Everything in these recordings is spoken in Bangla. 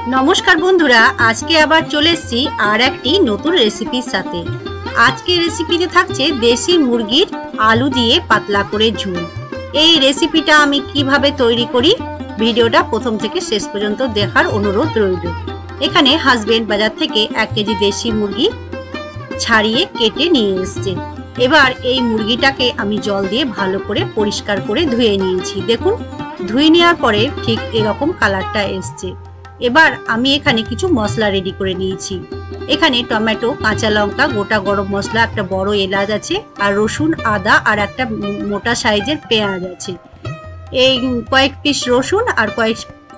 नमस्कार बंधुरा आज के आबार चले एसेছি আর একটি নতুন রেসিপির সাথে। আজকে রেসিপিতে থাকছে দেশি মুরগির আলু দিয়ে পাতলা করে ঝোল। এই রেসিপিটা আমি কিভাবে তৈরি করি ভিডিওটা প্রথম থেকে শেষ পর্যন্ত দেখার অনুরোধ রইল। এখানে হাজবেন্ড বাজার থেকে 1 কেজি দেশি মুরগি ছাড়িয়ে কেটে নিয়ে এসেছে। এবার এই মুরগিটাকে আমি জল দিয়ে ভালো করে পরিষ্কার করে ধুয়ে নিয়েছি। দেখুন ধুয়ে নেওয়ার পরে ঠিক এরকম কালারটা এসেছে। এবার আমি এখানে কিছু মশলা রেডি করে নিয়েছি। এখানে টমেটো, কাঁচা লঙ্কা, গোটা গরম মশলা, একটা বড় এলাচ আছে, আর রসুন, আদা আর একটা মোটা সাইজের পেঁয়াজ আছে। এই কয়েক পিস রসুন আর কয়েক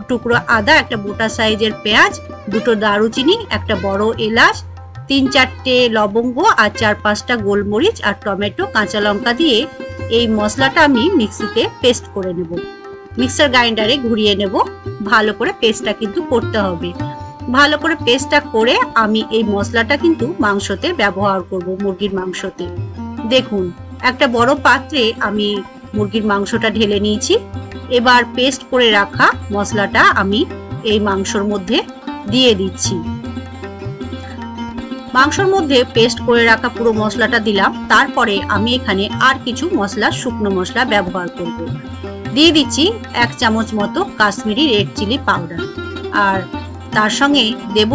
টুকরো আদা, একটা মোটা সাইজের পেঁয়াজ, দুটো দারুচিনি, একটা বড় এলাচ, 3-4টে লবঙ্গ আর 4-5টা গোলমরিচ আর টমেটো, কাঁচা লঙ্কা দিয়ে এই মশলাটা আমি মিক্সিতে পেস্ট করে নেব। মিক্সার গ্রাইন্ডারে ঘুরিয়ে নেব। ভালো করে পেস্টটা কিন্তু করতে হবে। ভালো করে পেস্টটা করে আমি এই মশলাটা কিন্তু মাংসতে ব্যবহার করব, মুরগির মাংসতে। দেখুন একটা বড় পাত্রে আমি মুরগির মাংসটা ঢেলে নিয়েছি। এবার পেস্ট করে রাখা মশলাটা আমি এই মাংসর মধ্যে দিয়ে দিচ্ছি। মাংসর মধ্যে পেস্ট করে রাখা পুরো মশলাটা দিলাম। তারপরে আমি এখানে আর কিছু মশলা, শুকনো মশলা ব্যবহার করব। দিয়ে দিচ্ছি 1 চামচ মতো কাশ্মীরি রেড চিলি পাউডার, আর তার সঙ্গে দেব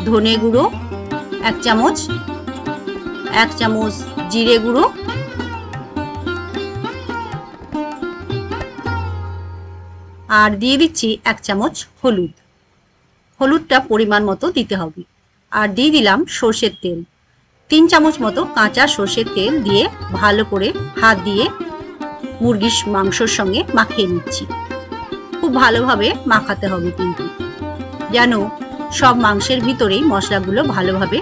ধনে গুঁড়ো 1 চামচ, 1 চামচ জিরে গুঁড়ো, আর দিয়ে দিচ্ছি 1 চামচ হলুদ। হলুদটা পরিমাণ মতো দিতে হবে। আর দিয়ে দিলাম সর্ষের তেল, 3 চামচ মতো কাঁচা সর্ষের তেল দিয়ে ভালো করে হাত দিয়ে মুরগির মাংসর সঙ্গে মাখিয়ে নিচ্ছি। খুব ভালোভাবে মাখাতে হবে কিন্তু, যেন সব মাংসের ভিতরেই মশলাগুলো ভালোভাবে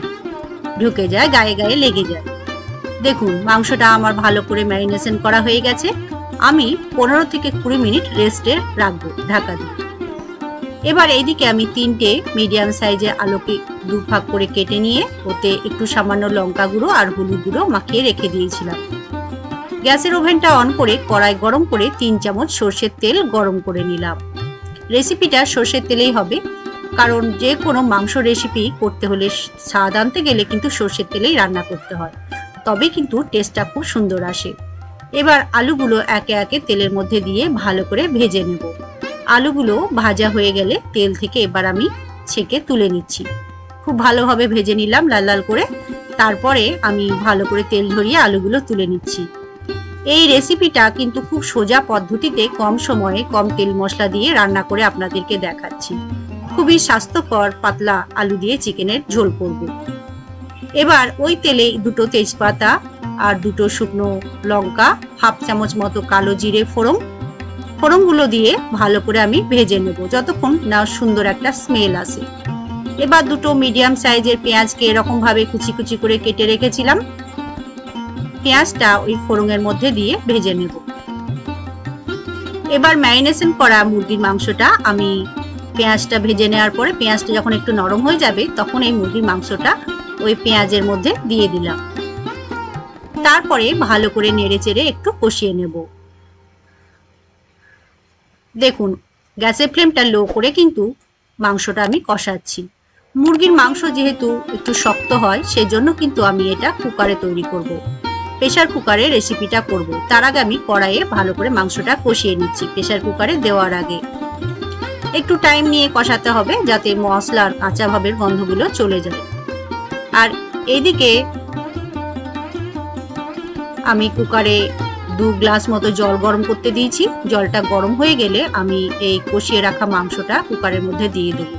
ঢুকে যায়, গায়ে গায়ে লেগে যায়। দেখুন মাংসটা আমার ভালো করে ম্যারিনেশন করা হয়ে গেছে। আমি 15 থেকে 20 মিনিট রেস্টে রাখবো ঢাকা দিয়ে। এবার এইদিকে আমি 3টে মিডিয়াম সাইজের আলুকে 2 ভাগ করে কেটে নিয়ে ওতে একটু সামান্য লঙ্কা গুঁড়ো আর হলুদ গুঁড়ো মাখিয়ে রেখে দিয়েছিলাম। গ্যাসের ওভেনটা অন করে কড়াই গরম করে 3 চামচ সর্ষের তেল গরম করে নিলাম। রেসিপিটা সর্ষের তেলেই হবে, কারণ যে কোনো মাংস রেসিপি করতে হলে স্বাদ আনতে গেলে কিন্তু সর্ষের তেলেই রান্না করতে হয়, তবে কিন্তু টেস্টটা খুব সুন্দর আসে। এবার আলুগুলো একে একে তেলের মধ্যে দিয়ে ভালো করে ভেজে নেব। আলুগুলো ভাজা হয়ে গেলে তেল থেকে এবার আমি ছেঁকে তুলে নিচ্ছি। খুব ভালোভাবে ভেজে নিলাম লাল লাল করে। তারপরে আমি ভালো করে তেল ঝরিয়ে আলুগুলো তুলে নিচ্ছি। এই রেসিপিটা কিন্তু খুব সোজা পদ্ধতিতে কম সময়ে কম তেল মশলা দিয়ে রান্না করে আপনাদেরকে দেখাচ্ছি। খুবই স্বাস্থ্যকর পাতলা আলু দিয়ে চিকেনের ঝোল করব। এবার ওই তেলে 2টো তেজপাতা আর 2টো শুকনো লঙ্কা, 1/2 চামচ মতো কালো জিরে ফোড়নগুলো দিয়ে ভালো করে আমি ভেজে নেব যতক্ষণ না সুন্দর একটা স্মেল আসে। এবার 2টো মিডিয়াম সাইজের পেঁয়াজকে এরকম ভাবে কুচি কুচি করে কেটে রেখেছিলাম। পেঁয়াজটা ওই ফোড়নের মধ্যে দিয়ে ভেজে নেব। এবার ম্যারিনেশন করা মুরগির মাংসটা আমি পেঁয়াজটা ভেজে নেওয়ার পরে পেঁয়াজটা যখন একটু নরম হয়ে যাবে তখন এই মুরগির মাংসটা ওই পেঁয়াজের মধ্যে দিয়ে দিলাম। তারপরে ভালো করে নেড়ে চেড়ে একটু কষিয়ে নেব। দেখুন গ্যাসের ফ্লেমটা লো করে কিন্তু মাংসটা আমি কষাচ্ছি। মুরগির মাংস যেহেতু একটু শক্ত হয় সেজন্য কিন্তু আমি এটা কুকারে তৈরি করব। প্রেসার কুকারে রেসিপিটা করব। তার আগে আমি কড়াইয়ে ভালো করে মাংসটা কষিয়ে নিচ্ছি। প্রেসার কুকারে দেওয়ার আগে একটু টাইম নিয়ে কষাতে হবে যাতে মশলার কাঁচা ভাবের গন্ধগুলো চলে যায়। আর এইদিকে আমি কুকারে 2 গ্লাস মতো জল গরম করতে দিয়েছি। জলটা গরম হয়ে গেলে আমি এই কষিয়ে রাখা মাংসটা কুকারের মধ্যে দিয়ে দেব।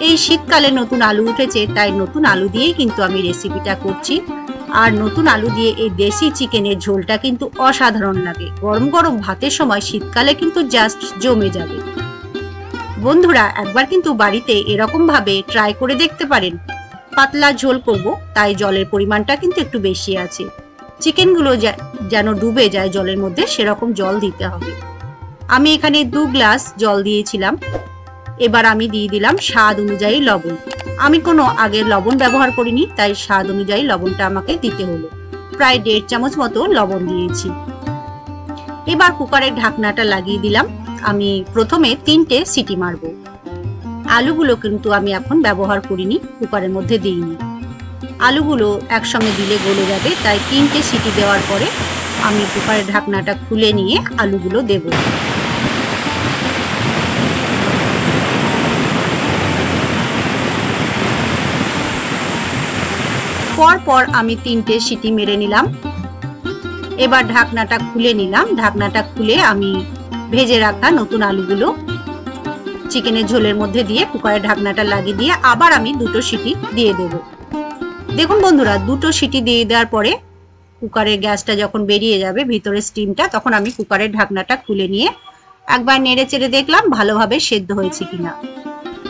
এই শীতকালে নতুন আলু উঠেছে, তাই নতুন আলু দিয়েই কিন্তু আমি রেসিপিটা করছি। আর নতুন আলু দিয়ে এই দেশি চিকেনের ঝোলটা কিন্তু অসাধারণ লাগে। গরম গরম ভাতের সময় শীতকালে কিন্তু জাস্ট জমে যাবে। বন্ধুরা একবার কিন্তু বাড়িতে এরকম ভাবে ট্রাই করে দেখতে পারেন। পাতলা ঝোল করব, তাই জলের পরিমাণটা কিন্তু একটু বেশি আছে। চিকেনগুলো যেন ডুবে যায় জলের মধ্যে সেরকম জল দিতে হবে। আমি এখানে 2 গ্লাস জল দিয়েছিলাম। এবার আমি দিয়ে দিলাম স্বাদ অনুযায়ী লবণ। আমি কোনো আগে লবণ ব্যবহার করিনি, তাই স্বাদ অনুযায়ী লবণটা আমাকে দিতে হলো। প্রায় 1.5 চামচ মতো লবণ দিয়েছি। এবার কুকারের ঢাকনাটা লাগিয়ে দিলাম। আমি প্রথমে 3টে সিটি মারবো। আলুগুলো কিন্তু আমি এখন ব্যবহার করিনি, কুকারের মধ্যে দিইনি। আলুগুলো একসঙ্গে দিলে গলে যাবে, তাই 3টে সিটি দেওয়ার পরে আমি কুকারের ঢাকনাটা খুলে নিয়ে আলুগুলো দেব। পর আমি 3টে সিটি মেরে নিলাম। এবার ঢাকনাটা খুলে নিলাম। ঢাকনাটা খুলে আমি ভেজে রাখা নতুন আলুগুলো চিকেনের ঝোলের মধ্যে দিয়ে কুকারের ঢাকনাটা লাগিয়ে দিয়ে আবার আমি 2টো সিটি দিয়ে দেব। দেখুন বন্ধুরা, 2টো সিটি দিয়ে দেওয়ার পরে কুকারের গ্যাসটা যখন বেরিয়ে যাবে ভিতরে স্টিমটা, তখন আমি কুকারের ঢাকনাটা খুলে নিয়ে একবার নেড়ে চেড়ে দেখলাম ভালোভাবে সেদ্ধ হয়েছে কিনা।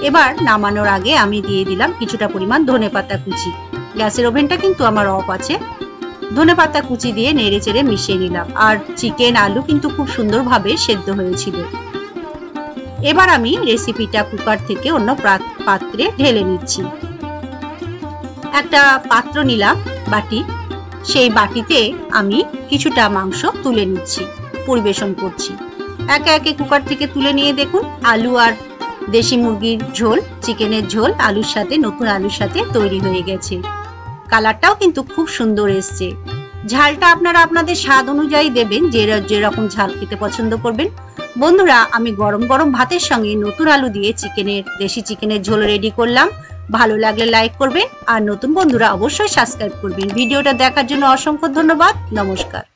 এবার নামানোর আগে আমি দিয়ে দিলাম কিছুটা পরিমাণ ধনেপাতা কুচি। গ্যাসের ওভেনটা কিন্তু আমার অফ আছে। ধনেপাতা কুচি দিয়ে নেড়ে চেড়ে মিশিয়ে নিলাম। আর চিকেন আলু কিন্তু খুব সুন্দরভাবে সেদ্ধ হয়েছিল। এবার আমি রেসিপিটা কুকার থেকে অন্য পাত্রে ঢেলে নিচ্ছি। একটা পাত্র নিলাম, বাটি। সেই বাটিতে আমি কিছুটা মাংস তুলে নিচ্ছি, পরিবেশন করছি। একে একে কুকার থেকে তুলে নিয়ে দেখুন আলু আর দেশি মুরগির ঝোল, চিকেনের ঝোল আলুর সাথে, নতুন আলুর সাথে তৈরি হয়ে গেছে। কালারটাও কিন্তু খুব সুন্দর এসছে। ঝালটা আপনারা আপনাদের স্বাদ অনুযায়ী দেবেন, যেরকম ঝাল খেতে পছন্দ করবেন। বন্ধুরা, আমি গরম গরম ভাতের সঙ্গে নতুন আলু দিয়ে দেশি চিকেনের ঝোল রেডি করলাম। ভালো লাগলে লাইক করবেন আর নতুন বন্ধুরা অবশ্যই সাবস্ক্রাইব করবেন। ভিডিওটা দেখার জন্য অসংখ্য ধন্যবাদ। নমস্কার।